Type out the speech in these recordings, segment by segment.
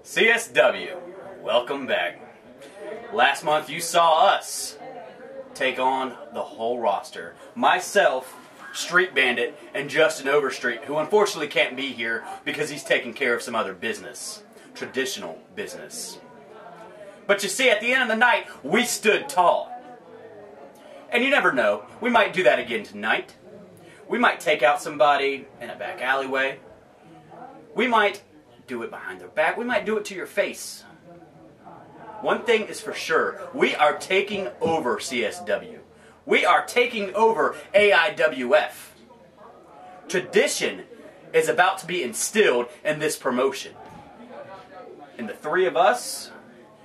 CSW, welcome back. Last month you saw us take on the whole roster. Myself, Street Bandit, and Justin Overstreet, who unfortunately can't be here because he's taking care of some other business. Traditional business. But you see, at the end of the night, we stood tall. And you never know, we might do that again tonight. We might take out somebody in a back alleyway. We might do it behind their back. We might do it to your face. One thing is for sure, we are taking over CSW. We are taking over AIWF. Tradition is about to be instilled in this promotion. And the three of us,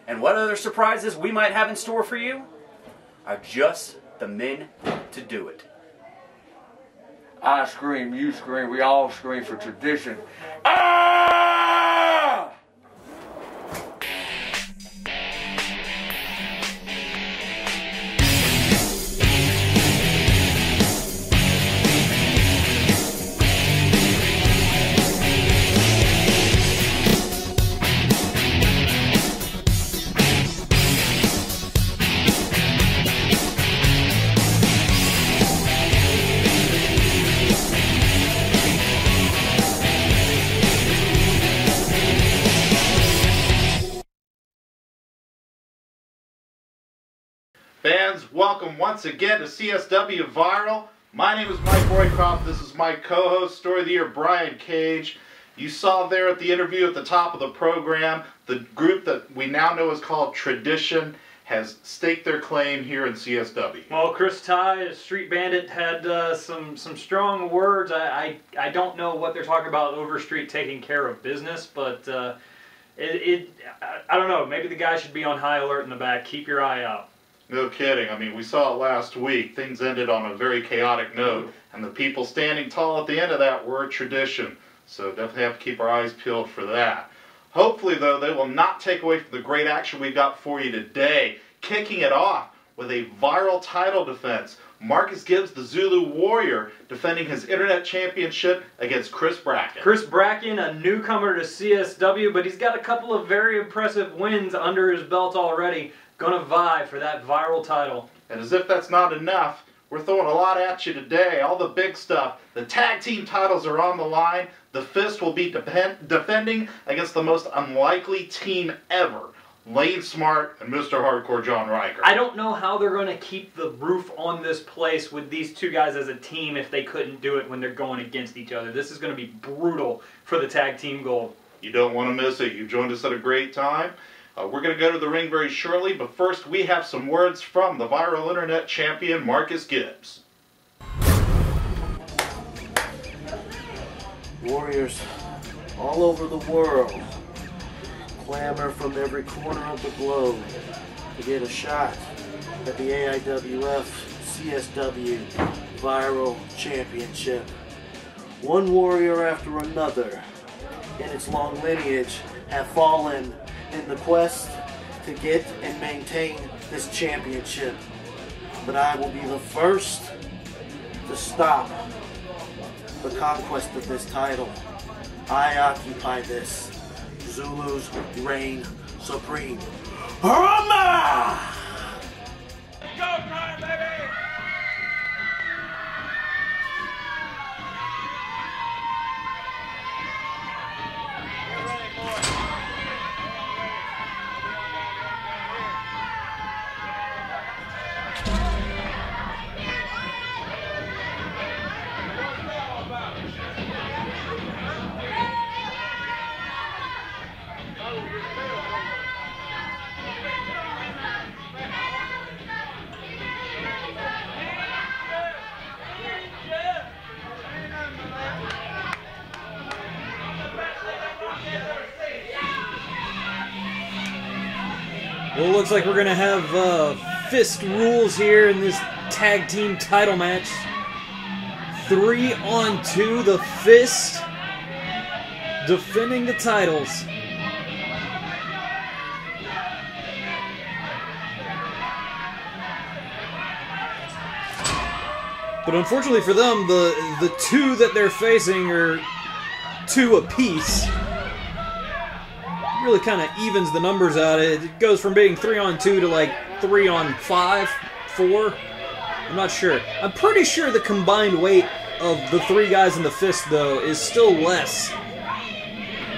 and what other surprises we might have in store for you, are just the men to do it. I scream, you scream, we all scream for tradition. Ah! Fans, welcome once again to CSW Viral. My name is Mike Roycroft. This is my co-host, Story of the Year, Brian Cage. You saw there at the interview at the top of the program, the group that we now know is called Tradition has staked their claim here in CSW. Well, Chris Ty, Street Bandit, had some strong words. I don't know what they're talking about Overstreet taking care of business, but I don't know. Maybe the guy should be on high alert in the back. Keep your eye out. No kidding. I mean, we saw it last week. Things ended on a very chaotic note, and the people standing tall at the end of that were Tradition. So definitely have to keep our eyes peeled for that. Hopefully, though, they will not take away from the great action we've got for you today. Kicking it off with a viral title defense. Marcus Gibbs, the Zulu Warrior, defending his Internet Championship against Chris Bracken. Chris Bracken, a newcomer to CSW, but he's got a couple of very impressive wins under his belt already. Gonna vie for that viral title. And as if that's not enough, we're throwing a lot at you today. All the big stuff. The tag team titles are on the line. The Fist will be defending against the most unlikely team ever. Lane Smart and Mr. Hardcore John Riker. I don't know how they're going to keep the roof on this place with these two guys as a team if they couldn't do it when they're going against each other. This is going to be brutal for the tag team gold. You don't want to miss it. You joined us at a great time. We're going to go to the ring very shortly, but first we have some words from the viral internet champion, Marcus Gibbs. Warriors all over the world clamor from every corner of the globe to get a shot at the AIWF CSW Viral Championship. One warrior after another in its long lineage have fallen in the quest to get and maintain this championship. But I will be the first to stop the conquest of this title. I occupy this. Zulus reign supreme. Harama! Go time, baby! Well, it looks like we're going to have fist rules here in this tag team title match. 3-on-2, the Fist defending the titles. But unfortunately for them, the two that they're facing are two apiece. really kind of evens the numbers out. It goes from being 3-on-2 to like 3-on-5, 4. I'm not sure. I'm pretty sure the combined weight of the 3 guys in the fist, though, is still less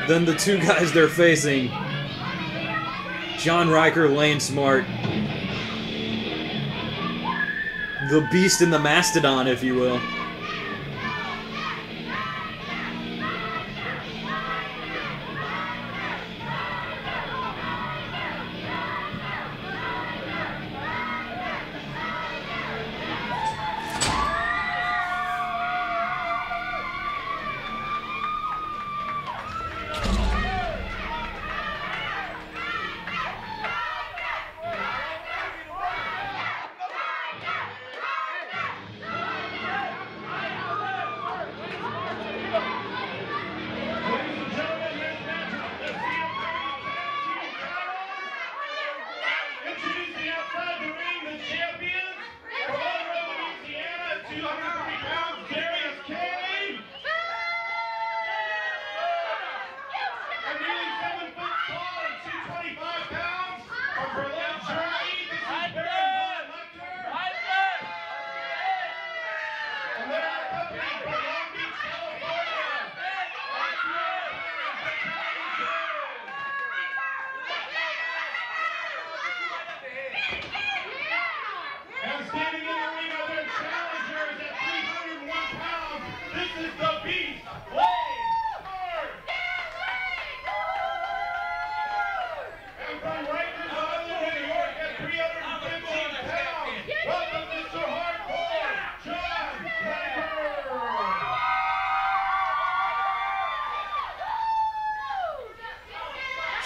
than the 2 guys they're facing. John Riker, Lane Smart. The beast in the mastodon, if you will.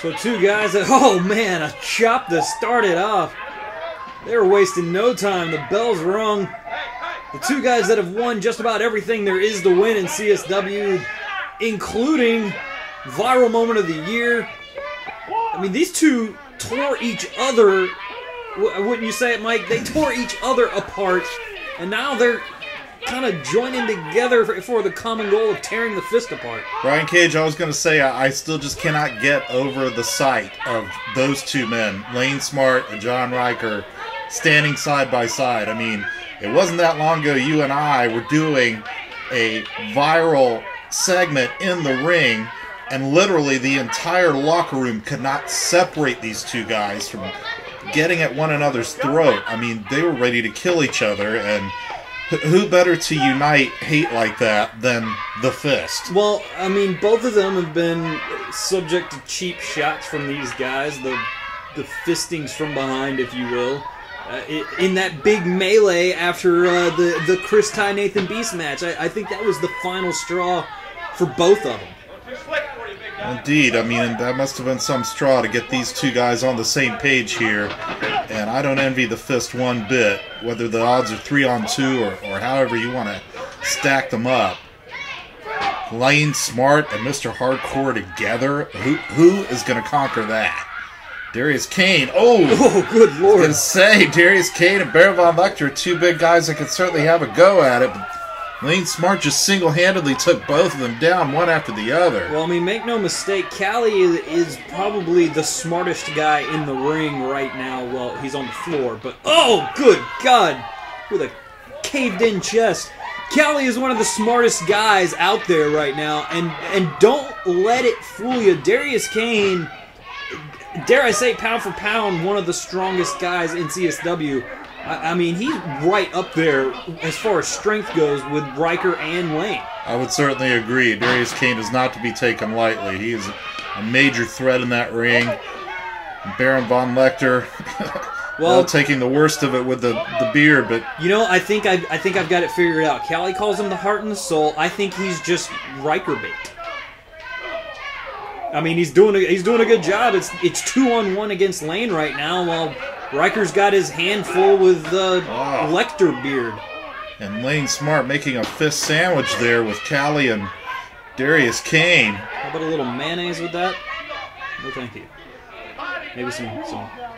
So 2 guys that, oh man, a chop to start it off. They were wasting no time. The bell's rung. The 2 guys that have won just about everything there is to win in CSW, including Viral Moment of the Year. I mean, these 2 tore each other, wouldn't you say it, Mike? They tore each other apart, and now they're kind of joining together for the common goal of tearing the fist apart. Brian Cage, I was going to say, I still just cannot get over the sight of those 2 men, Lane Smart and John Riker, standing side by side. I mean, it wasn't that long ago you and I were doing a viral segment in the ring, and literally the entire locker room could not separate these 2 guys from getting at one another's throat. I mean, they were ready to kill each other, and who better to unite hate like that than the fist? Well, I mean, both of them have been subject to cheap shots from these guys, the fistings from behind, if you will. In that big melee after the Chris Ty Nathan Beast match, I think that was the final straw for both of them. Indeed, I mean, that must have been some straw to get these 2 guys on the same page here, and I don't envy the fist one bit, whether the odds are 3-on-2 or however you want to stack them up. Lane Smart and Mr. Hardcore together, who is going to conquer that? Darius Kane, oh good lord. I was going to say, Darius Kane and Baron Von Lecter, 2 big guys that could certainly have a go at it, but Lane Smart just single-handedly took both of them down, one after the other. Well, I mean, make no mistake, Callie is probably the smartest guy in the ring right now. Well, he's on the floor, but oh, good God, with a caved-in chest. Callie is one of the smartest guys out there right now, and don't let it fool you. Darius Kane, dare I say, pound for pound, one of the strongest guys in CSW. I mean, he's right up there as far as strength goes with Riker and Lane. I would certainly agree. Darius Kane is not to be taken lightly. He is a major threat in that ring. Baron Von Lecter, well, taking the worst of it with the beard, but you know, I think I've got it figured out. Callie calls him the heart and the soul. I think he's just Riker bait. I mean, he's doing a good job. It's 2-on-1 against Lane right now, while Riker's got his hand full with the Lecter beard. And Lane Smart making a fist sandwich there with Callie and Darius Kane. How about a little mayonnaise with that? No, thank you. Maybe some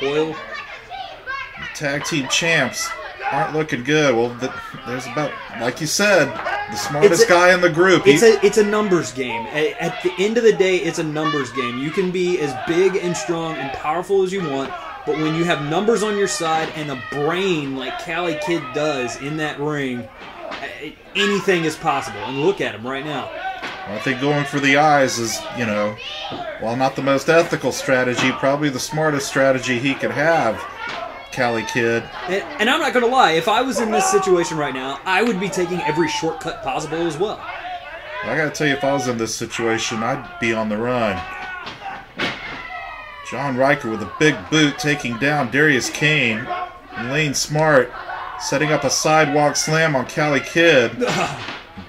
oil. The tag team champs aren't looking good. Well, there's about, like you said, the smartest guy in the group. It's a numbers game. At the end of the day, it's a numbers game. You can be as big and strong and powerful as you want, but when you have numbers on your side and a brain like Cali Kid does in that ring, anything is possible. And look at him right now. I think going for the eyes is, while not the most ethical strategy, probably the smartest strategy he could have, Cali Kid. And I'm not going to lie, if I was in this situation right now, I would be taking every shortcut possible as well. I got to tell you, if I was in this situation, I'd be on the run. John Riker with a big boot taking down Darius Kane. And Lane Smart setting up a sidewalk slam on Cali Kid.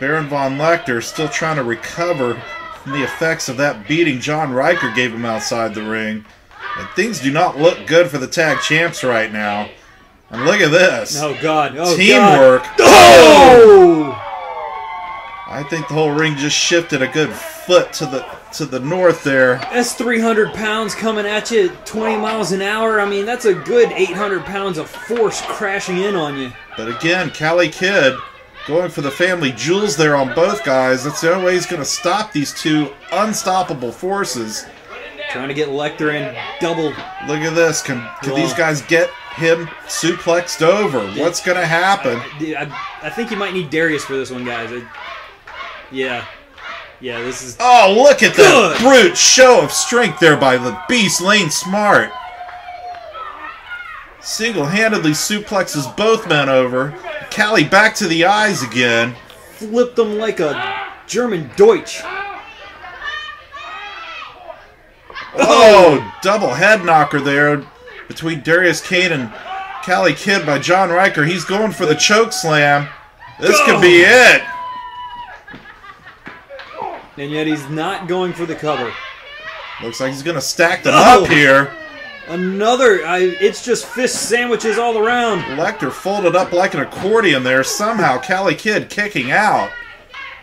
Baron Von Lecter still trying to recover from the effects of that beating John Riker gave him outside the ring. And things do not look good for the tag champs right now. And look at this. Oh, God. Oh, teamwork. God. Oh! I think the whole ring just shifted a good foot to the north there. That's 300 pounds coming at you at 20 miles an hour. I mean, that's a good 800 pounds of force crashing in on you. But again, Cali Kid going for the family jewels there on both guys. That's the only way he's going to stop these two unstoppable forces. Trying to get Lecter in double. Look at this. Can these guys get him suplexed over? What's going to happen? I think you might need Darius for this one, guys. Yeah, this is... Oh, look at that brute show of strength there by the beast Lane Smart. Single-handedly suplexes both men over. Cali back to the eyes again. Flipped them like a German Deutsch. Oh, double head knocker there between Darius Kane and Cali Kid by John Riker. He's going for the choke slam. This could be it. And yet he's not going for the cover. Looks like he's going to stack them up here. Another, it's just fist sandwiches all around. Lecter folded up like an accordion there. Somehow Cali Kid kicking out.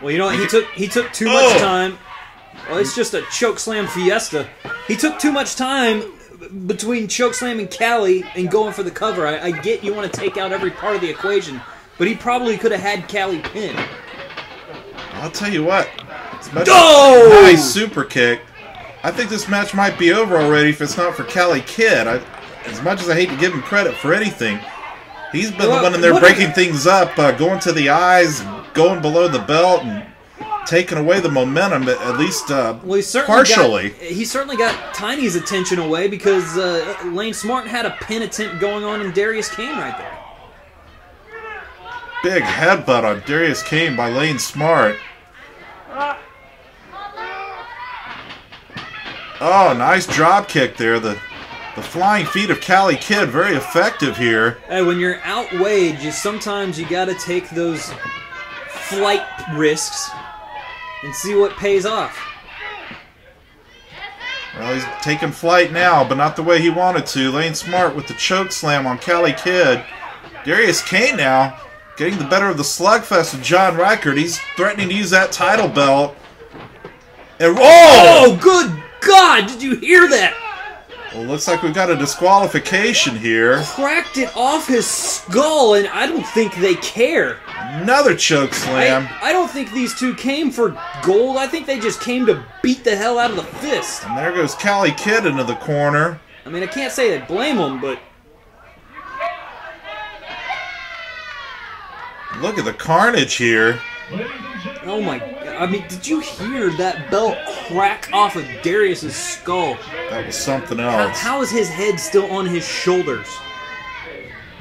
Well, you know what? He took too much time. Well, it's just a choke slam fiesta. He took too much time between choke slamming Cali and going for the cover. I get you want to take out every part of the equation, but he probably could have had Cali pinned. I'll tell you what. Nice super kick. I think this match might be over already if it's not for Cali Kid. As much as I hate to give him credit for anything, he's been the one in there breaking things up, going to the eyes, going below the belt, and taking away the momentum, at least partially. He certainly got Tiny's attention away because Lane Smart had a pin attempt going on in Darius Kane right there. Big headbutt on Darius Kane by Lane Smart. Oh, nice drop kick there. The flying feet of Cali Kid, very effective here. Hey, when you're outweighed, sometimes you got to take those flight risks and see what pays off. Well, he's taking flight now, but not the way he wanted to. Lane Smart with the choke slam on Cali Kid. Darius Kane now getting the better of the slugfest of John Riker. He's threatening to use that title belt. And oh, good God! Did you hear that? Well, looks like we've got a disqualification here. Cracked it off his skull, and I don't think they care. Another choke slam. I don't think these two came for gold. I think they just came to beat the hell out of the fist. And there goes Cali Kid into the corner. I mean, I can't say I blame him, but... Look at the carnage here. Oh my God. I mean, did you hear that belt crack off of Darius's skull? That was something else. How is his head still on his shoulders?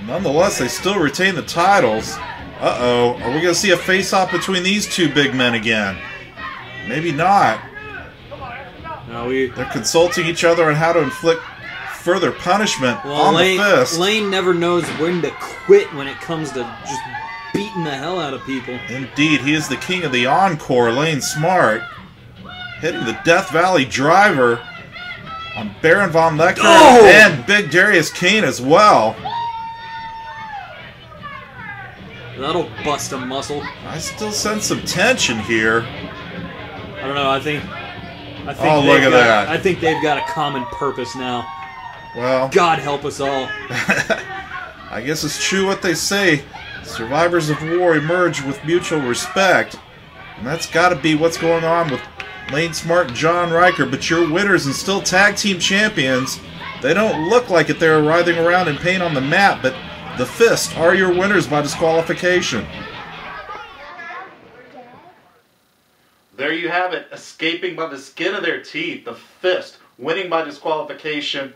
Nonetheless, they still retain the titles. Uh-oh. Are we going to see a face-off between these two big men again? Maybe not. No, they're consulting each other on how to inflict further punishment on the fist. Lane never knows when to quit when it comes to just beating the hell out of people. Indeed, he is the king of the encore, Lane Smart. Hitting the Death Valley driver on Baron Von Lecter and Big Darius Kane as well. That'll bust a muscle. I still sense some tension here. I don't know, I think oh, look at that. I think they've got a common purpose now. Well, God help us all. I guess it's true what they say. Survivors of war emerge with mutual respect. And that's got to be what's going on with Lane Smart and John Riker. But your winners and still tag team champions, they don't look like it. They're writhing around in pain on the mat, but the Fist are your winners by disqualification. There you have it, escaping by the skin of their teeth. The Fist winning by disqualification,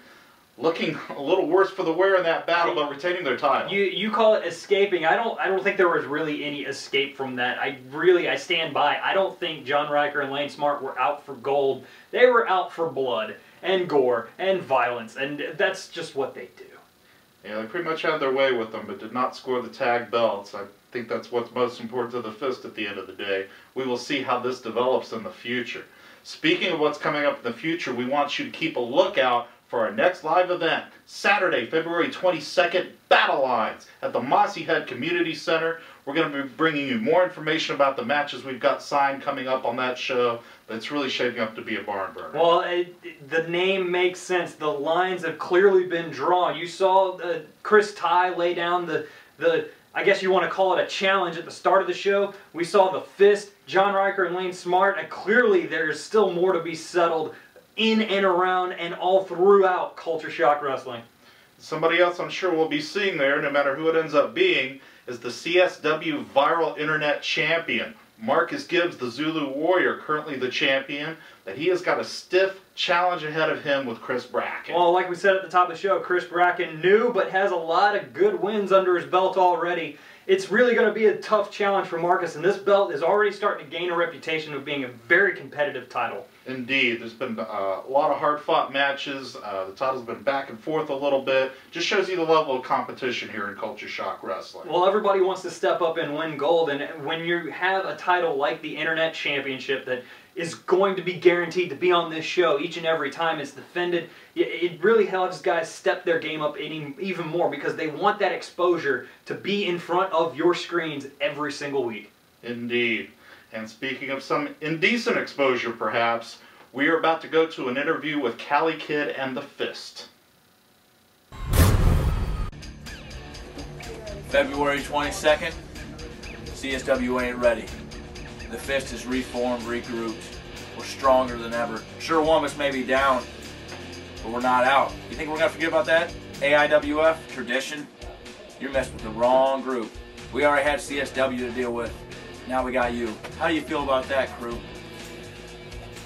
looking a little worse for the wear in that battle, but retaining their title. You call it escaping. I don't think there was really any escape from that. I stand by. I don't think John Riker and Lane Smart were out for gold. They were out for blood and gore and violence, and that's just what they do. Yeah, they pretty much had their way with them, but did not score the tag belts. I think that's what's most important to the Fist at the end of the day. We will see how this develops in the future. Speaking of what's coming up in the future, we want you to keep a lookout for our next live event, Saturday, February 22nd, Battle Lines at the Mossy Head Community Center. We're going to be bringing you more information about the matches we've got signed coming up on that show. That's really shaping up to be a barn burner. Well, the name makes sense. The lines have clearly been drawn. You saw Chris Ty lay down the I guess you want to call it a challenge at the start of the show. We saw the Fist, John Riker and Lane Smart, and clearly there's still more to be settled in and around and all throughout Culture Shock Wrestling. Somebody else I'm sure we'll be seeing there, no matter who it ends up being, is the CSW Viral Internet Champion. Marcus Gibbs, the Zulu Warrior, currently the champion, that he has got a stiff challenge ahead of him with Chris Bracken. Well, like we said at the top of the show, Chris Bracken new, but has a lot of good wins under his belt already. It's really going to be a tough challenge for Marcus, and this belt is already starting to gain a reputation of being a very competitive title. Indeed, there's been a lot of hard-fought matches. The title's been back and forth a little bit. Just shows you the level of competition here in Culture Shock Wrestling. Well, everybody wants to step up and win gold, and when you have a title like the Internet Championship that is going to be guaranteed to be on this show each and every time it's defended, it really helps guys step their game up even more because they want that exposure to be in front of your screens every single week. Indeed. And speaking of some indecent exposure, perhaps, we are about to go to an interview with Cali Kid and the Fist. February 22nd, CSW ain't ready. The Fist is reformed, regrouped. We're stronger than ever. Sure, one of us may be down, but we're not out. You think we're going to forget about that? AIWF, tradition? You're messing with the wrong group. We already had CSW to deal with. Now we got you. How do you feel about that, crew?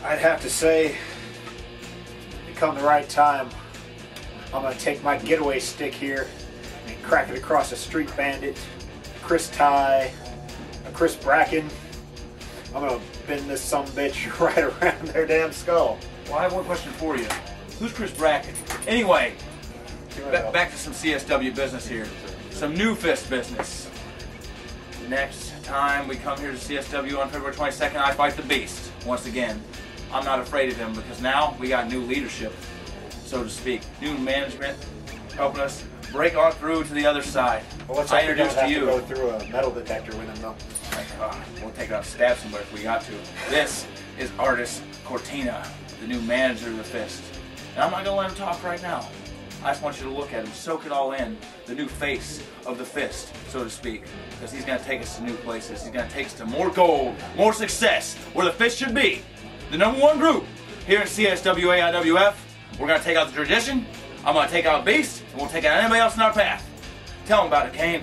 I'd have to say, it come the right time. I'm going to take my getaway stick here and crack it across a Street Bandit, Chris Ty, a Chris Bracken. I'm going to bend this sumbitch right around their damn skull. Well, I have one question for you. Who's Chris Bracken? Anyway, back to some CSW business here. Some new Fist business. Next time we come here to CSW on February 22nd, I fight the Beast. Once again, I'm not afraid of him because now we got new leadership, so to speak. New management helping us break on through to the other side. Well, let's I introduce to you. go through a metal detector with him, though. We'll take it out and stab somewhere if we got to. This is Artis Cortina, the new manager of the Fist. And I'm not going to let him talk right now. I just want you to look at him, soak it all in. The new face of the Fist, so to speak. Because he's going to take us to new places. He's going to take us to more gold, more success, where the Fist should be. The #1 group here at CSW AIWF. We're going to take out the tradition. I'm going to take out Beast, and we'll take out anybody else in our path. Tell him about it, Kane.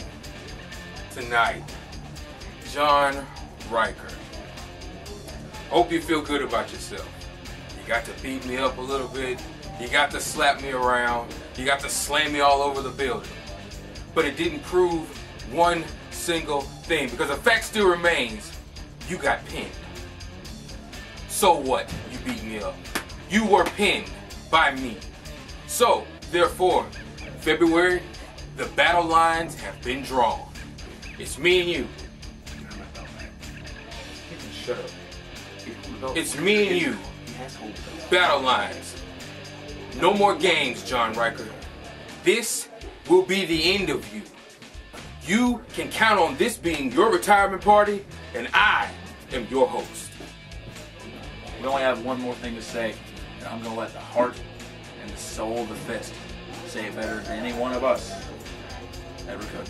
Tonight, John Riker. Hope you feel good about yourself. You got to beat me up a little bit. You got to slap me around. You got to slam me all over the building. But it didn't prove one single thing, because the fact still remains, you got pinned. So what? You beat me up. You were pinned by me. So, therefore, February, the battle lines have been drawn. It's me and you. Shut up. It's me and you. Battle lines. No more games, John Riker. This will be the end of you. You can count on this being your retirement party, and I am your host. We only have one more thing to say, and I'm going to let the heart and the soul of the Fist say it better than any one of us ever could.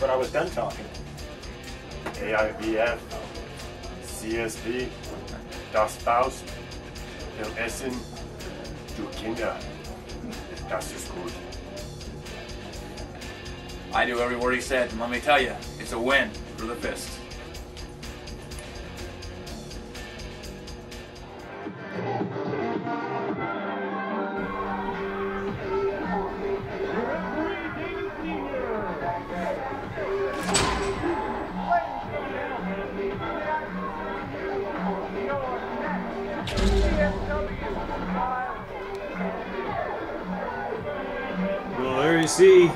But I was done talking. AIBF, CSW, das Faust, will Essen, du Kinder. Das ist gut. I do every word he said, and let me tell you, it's a win for the Fist. Well, there you see,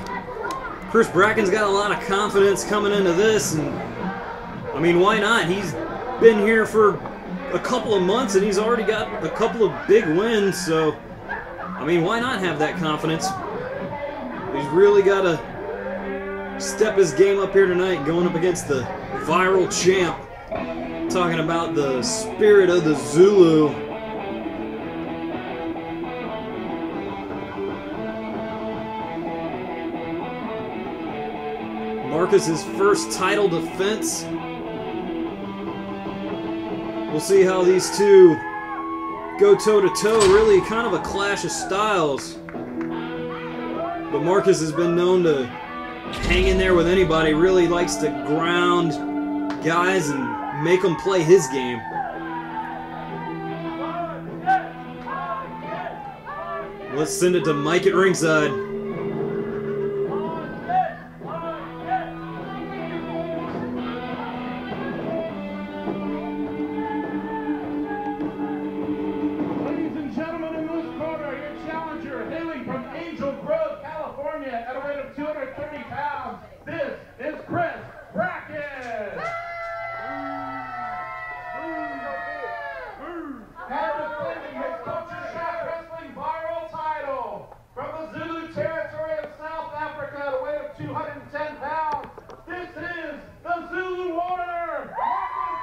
Chris Bracken's got a lot of confidence coming into this, and I mean, why not? He's been here for a couple of months, and he's already got a couple of big wins, so I mean, why not have that confidence? He's really got to step his game up here tonight, going up against the Viral champ. Talking about the spirit of the Zulu. Marcus's first title defense. We'll see how these two go toe-to-toe. Really kind of a clash of styles. But Marcus has been known to hang in there with anybody. Really likes to ground guys and make them play his game. Let's send it to Mike at ringside. Ladies and gentlemen, in this corner, your challenger, hailing from Angel Grove, California, at a weight of 230 pounds, this is Chris Bracken. And defending his Culture Shock Wrestling Viral title from the Zulu territory of South Africa at a weight of 210 pounds, this is the Zulu Warrior, Marcus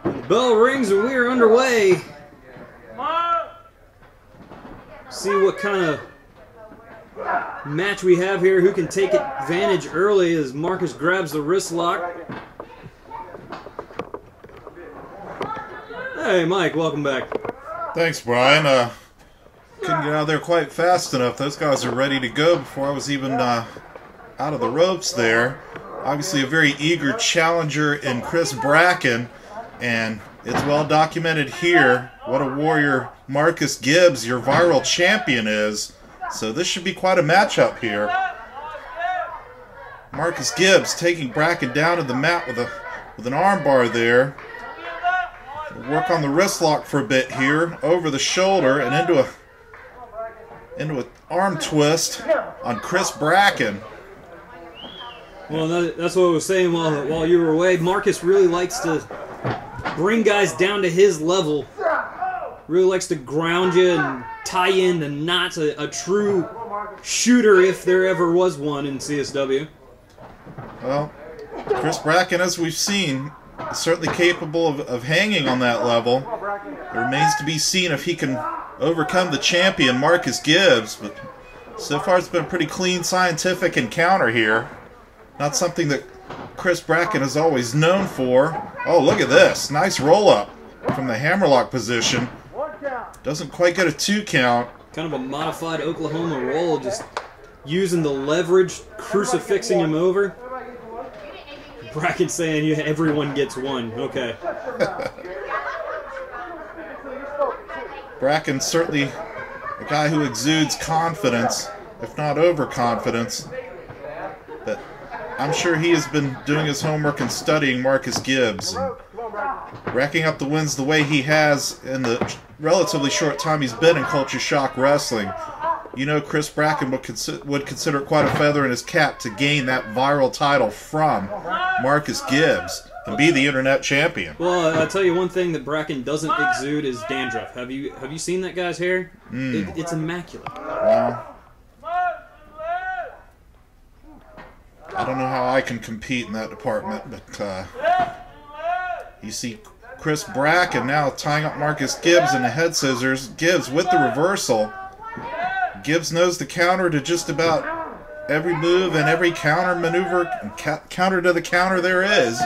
The bell rings and we are underway. See what kind of match we have here. Who can take advantage early as Marcus grabs the wrist lock. Hey, Mike, welcome back. Thanks, Brian. Couldn't get out of there quite fast enough. Those guys are ready to go before I was even out of the ropes there. Obviously a very eager challenger in Chris Bracken, and it's well documented here what a warrior Marcus Gibbs, your Viral champion, is. So this should be quite a matchup here. Marcus Gibbs taking Bracken down to the mat with an arm bar there. Work on the wrist lock for a bit here, over the shoulder and into an arm twist on Chris Bracken. Well, that's what I was saying while you were away. Marcus really likes to bring guys down to his level. Really likes to ground you and tie in the knots. A true shooter, if there ever was one in CSW. Well, Chris Bracken, as we've seen, is certainly capable of hanging on that level. It remains to be seen if he can overcome the champion, Marcus Gibbs. But so far it's been a pretty clean, scientific encounter here. Not something that Chris Bracken is always known for. Oh, look at this. Nice roll-up from the hammerlock position. Doesn't quite get a 2 count. Kind of a modified Oklahoma roll, just using the leverage, crucifixing him over. Bracken saying everyone gets one. Okay. Bracken's certainly a guy who exudes confidence, if not overconfidence. But I'm sure he has been doing his homework and studying Marcus Gibbs. And racking up the wins the way he has in the relatively short time he's been in Culture Shock Wrestling. You know, Chris Bracken would consider it quite a feather in his cap to gain that Viral title from Marcus Gibbs and be the internet champion. Well, I'll tell you one thing that Bracken doesn't exude is dandruff. Have you seen that guy's hair? It's immaculate. Well, I don't know how I can compete in that department, but you see Chris Bracken now tying up Marcus Gibbs in the head scissors. Gibbs with the reversal. Gibbs knows the counter to just about every move and every counter maneuver, counter to the counter there is.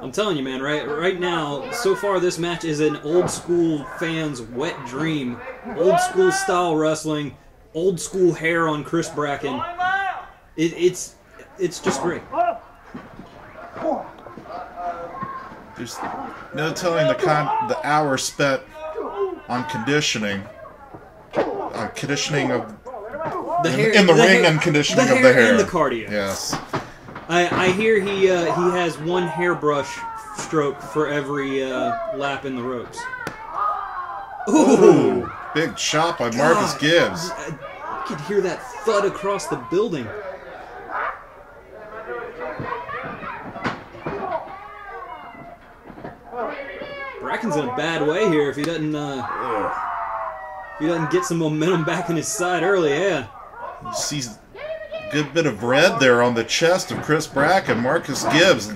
I'm telling you, man, right now, so far this match is an old school fan's wet dream. Old school style wrestling, old school hair on Chris Bracken. It's just great. There's no telling the hours spent on conditioning. Conditioning of the hair, in the ring and conditioning of the hair and the cardio. Yes. I hear he has one hairbrush stroke for every lap in the ropes. Ooh, big chop by Marcus Gibbs. I could hear that thud across the building. Bracken's in a bad way here if he doesn't get some momentum back in his side early. Yeah. You see a good bit of red there on the chest of Chris Bracken. Marcus Gibbs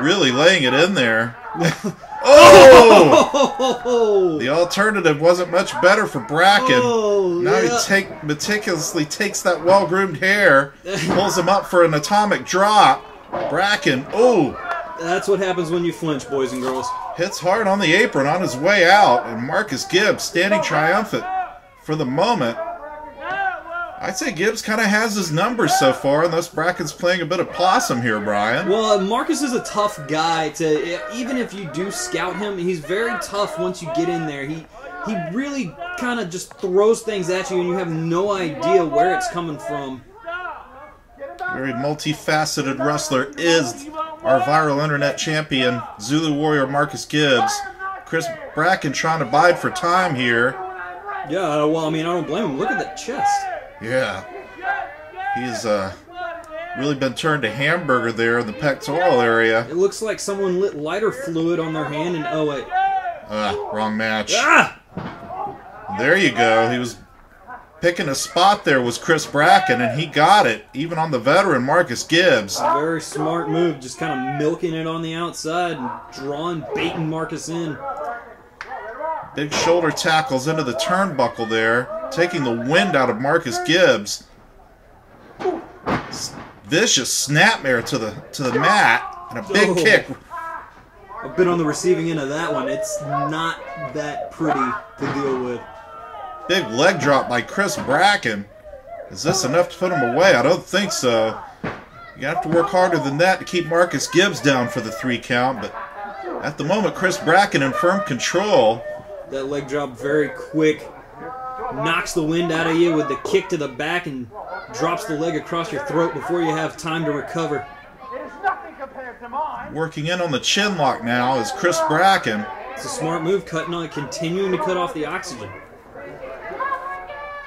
really laying it in there. Oh! The alternative wasn't much better for Bracken. Now he meticulously takes that well-groomed hair, pulls him up for an atomic drop. Bracken, that's what happens when you flinch, boys and girls. Hits hard on the apron on his way out, and Marcus Gibbs standing triumphant for the moment. I'd say Gibbs kind of has his numbers so far, and thus Bracken's playing a bit of possum here, Brian. Well, Marcus is a tough guy. Even if you do scout him, he's very tough once you get in there. He really kind of just throws things at you, and you have no idea where it's coming from. Very multifaceted wrestler is our viral internet champion, Zulu Warrior Marcus Gibbs. Chris Bracken trying to bide for time here. Yeah, well, I mean, I don't blame him. Look at that chest. Yeah. He's really been turned to hamburger there in the pectoral area. It looks like someone lit lighter fluid on their hand and, oh, wait. Wrong match. Ah! There you go. He was picking a spot there was Chris Bracken, and he got it, even on the veteran Marcus Gibbs. A very smart move, just kind of milking it on the outside and baiting Marcus in. Big shoulder tackles into the turnbuckle there, taking the wind out of Marcus Gibbs. Vicious snapmare to the mat, and a big kick. I've been on the receiving end of that one. It's not that pretty to deal with. Big leg drop by Chris Bracken. Is this enough to put him away? I don't think so. You have to work harder than that to keep Marcus Gibbs down for the 3 count, but at the moment, Chris Bracken in firm control. That leg drop very quick. Knocks the wind out of you with the kick to the back and drops the leg across your throat before you have time to recover. Working in on the chin lock now is Chris Bracken. It's a smart move, continuing to cut off the oxygen.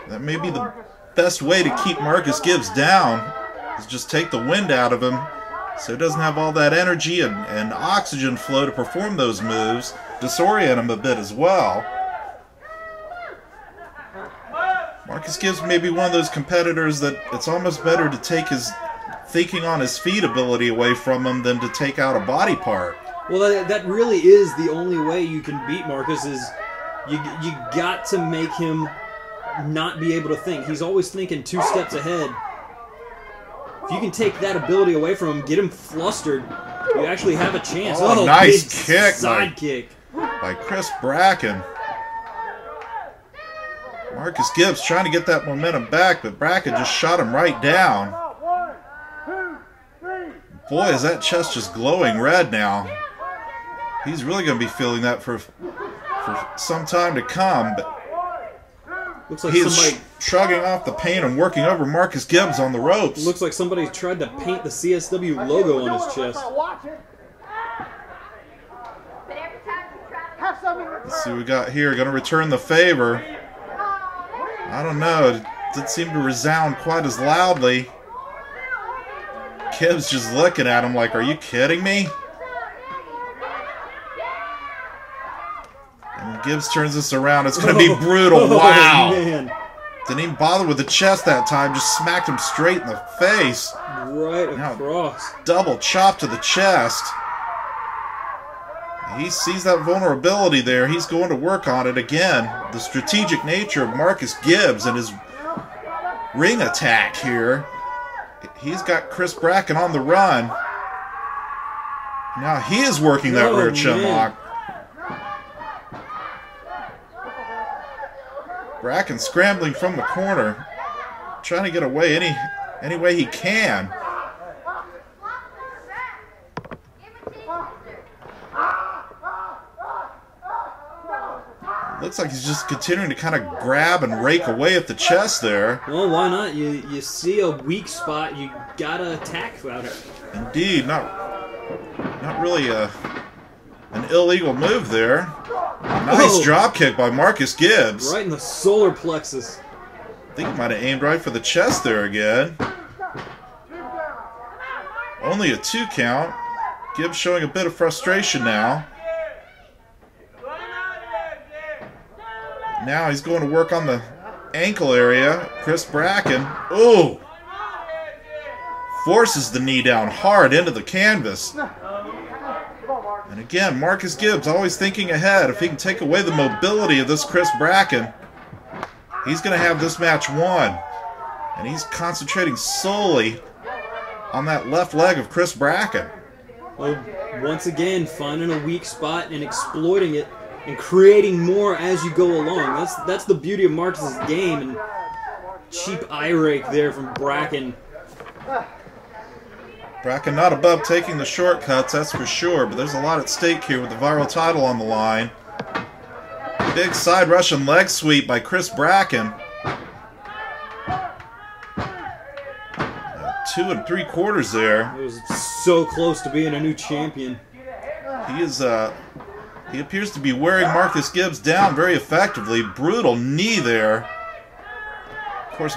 That may be the best way to keep Marcus Gibbs down, is just take the wind out of him so he doesn't have all that energy and oxygen flow to perform those moves. Disorient him a bit as well. Marcus Gibbs may be one of those competitors that it's almost better to take his thinking on his feet ability away from him than to take out a body part. Well, that really is the only way you can beat Marcus is you got to make him not be able to think. He's always thinking 2 steps ahead. If you can take that ability away from him, get him flustered, you actually have a chance. Oh, nice kick. Side kick. By Chris Bracken. Marcus Gibbs trying to get that momentum back, but Bracken just shot him right down. Boy, is that chest just glowing red now. He's really going to be feeling that for some time to come, but looks like he's shrugging off the pain and working over Marcus Gibbs on the ropes. Looks like somebody tried to paint the CSW logo on his chest. Let's see what we got here. Going to return the favor. I don't know. It didn't seem to resound quite as loudly. Gibbs just looking at him like, are you kidding me? And Gibbs turns this around. It's going to be brutal. Wow. Man. Didn't even bother with the chest that time. Just smacked him straight in the face. Right across. Double chop to the chest. He sees that vulnerability there. He's going to work on it again. The strategic nature of Marcus Gibbs and his ring attack here. He's got Chris Bracken on the run. Now he is working that rear chin lock. Bracken scrambling from the corner, trying to get away any way he can. Looks like he's just continuing to kind of grab and rake away at the chest there. Well, why not? You see a weak spot, you gotta attack about it. Indeed, not really an illegal move there. Nice drop kick by Marcus Gibbs. Right in the solar plexus. I think he might have aimed right for the chest there again. Only a 2 count. Gibbs showing a bit of frustration now. Now he's going to work on the ankle area. Chris Bracken. Ooh! Forces the knee down hard into the canvas. And again, Marcus Gibbs always thinking ahead. If he can take away the mobility of this Chris Bracken, he's going to have this match won. And he's concentrating solely on that left leg of Chris Bracken. Well, once again, finding a weak spot and exploiting it and creating more as you go along. That's the beauty of Marcus's game. And cheap eye rake there from Bracken. Bracken not above taking the shortcuts, that's for sure, but there's a lot at stake here with the Viral title on the line. Big side Russian leg sweep by Chris Bracken. 2 3/4 there. It was so close to being a new champion. He appears to be wearing Marcus Gibbs down very effectively. Brutal knee there. Of course,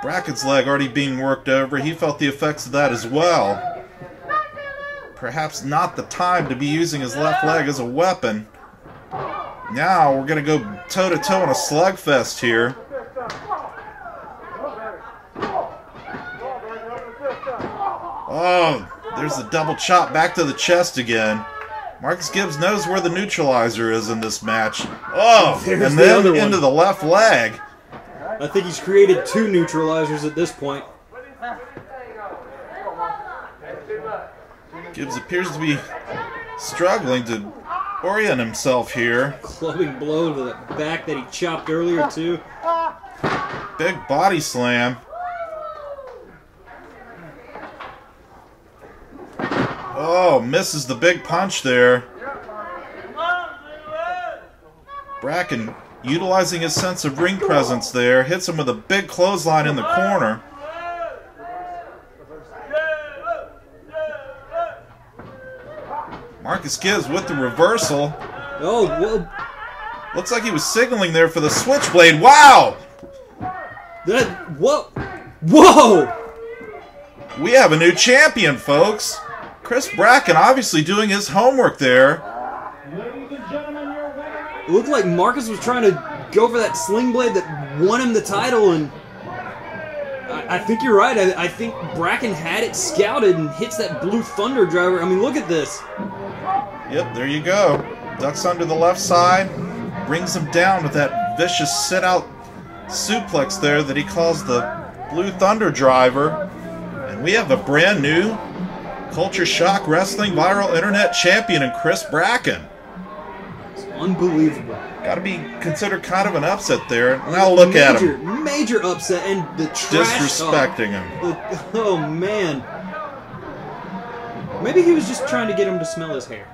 Bracken's leg already being worked over. He felt the effects of that as well. Perhaps not the time to be using his left leg as a weapon. Now we're going to go toe-to-toe in a slugfest here. Oh, there's the double chop back to the chest again. Marcus Gibbs knows where the neutralizer is in this match. Oh, and then into the left leg. I think he's created 2 neutralizers at this point. Gibbs appears to be struggling to orient himself here. Clubbing blow to the back that he chopped earlier too. Big body slam. Oh, misses the big punch there. Bracken utilizing his sense of ring presence there, hits him with a big clothesline in the corner. Marcus Gibbs with the reversal. Oh, whoa. Looks like he was signaling there for the switchblade. Wow! Whoa! We have a new champion, folks. Chris Bracken obviously doing his homework there. It looked like Marcus was trying to go for that sling blade that won him the title, and I think you're right. I think Bracken had it scouted and hits that Blue Thunder driver. I mean, look at this. Yep, there you go. Ducks under the left side, brings him down with that vicious sit-out suplex there that he calls the Blue Thunder driver. And we have a brand new Culture Shock Wrestling Viral Internet Champion in Chris Bracken. It's unbelievable. Got to be considered kind of an upset there. Now look at him. Major upset, and the trash disrespecting him. Oh, man. Maybe he was just trying to get him to smell his hair.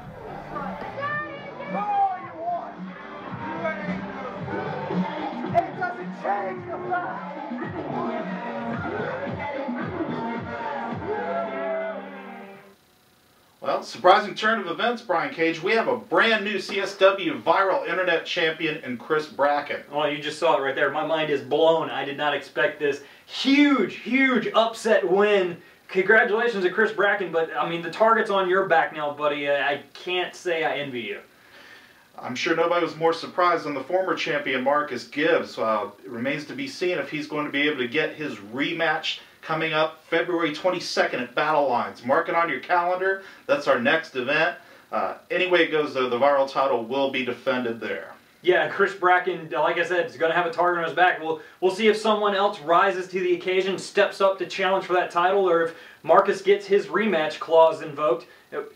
Well, surprising turn of events, Brian Cage. We have a brand new CSW Viral Internet Champion in Chris Bracken. Well, you just saw it right there. My mind is blown. I did not expect this huge, huge upset win. Congratulations to Chris Bracken, but, I mean, the target's on your back now, buddy. I can't say I envy you. I'm sure nobody was more surprised than the former champion, Marcus Gibbs. It remains to be seen if he's going to be able to get his rematch coming up February 22nd at Battle Lines. Mark it on your calendar. That's our next event. Any way it goes, though, the Viral title will be defended there. Yeah, Chris Bracken, like I said, is going to have a target on his back. We'll see if someone else rises to the occasion, steps up to challenge for that title, or if Marcus gets his rematch clause invoked.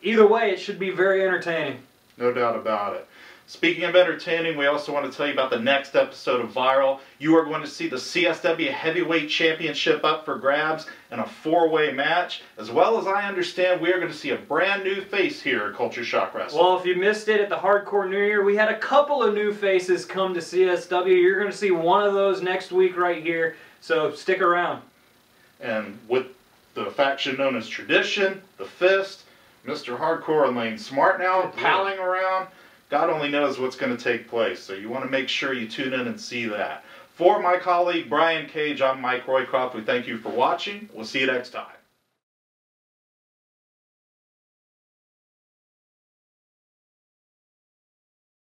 Either way, it should be very entertaining. No doubt about it. Speaking of entertaining, we also want to tell you about the next episode of Viral. You are going to see the CSW Heavyweight Championship up for grabs in a 4-way match. As well as I understand, we are going to see a brand new face here at Culture Shock Wrestling. Well, if you missed it at the Hardcore New Year, we had a couple of new faces come to CSW. You're going to see one of those next week right here, so stick around. And with the faction known as Tradition, the Fist, Mr. Hardcore and Lane Smart now palling around, God only knows what's going to take place, so you want to make sure you tune in and see that. For my colleague Brian Cage, I'm Mike Roycroft. We thank you for watching. We'll see you next time.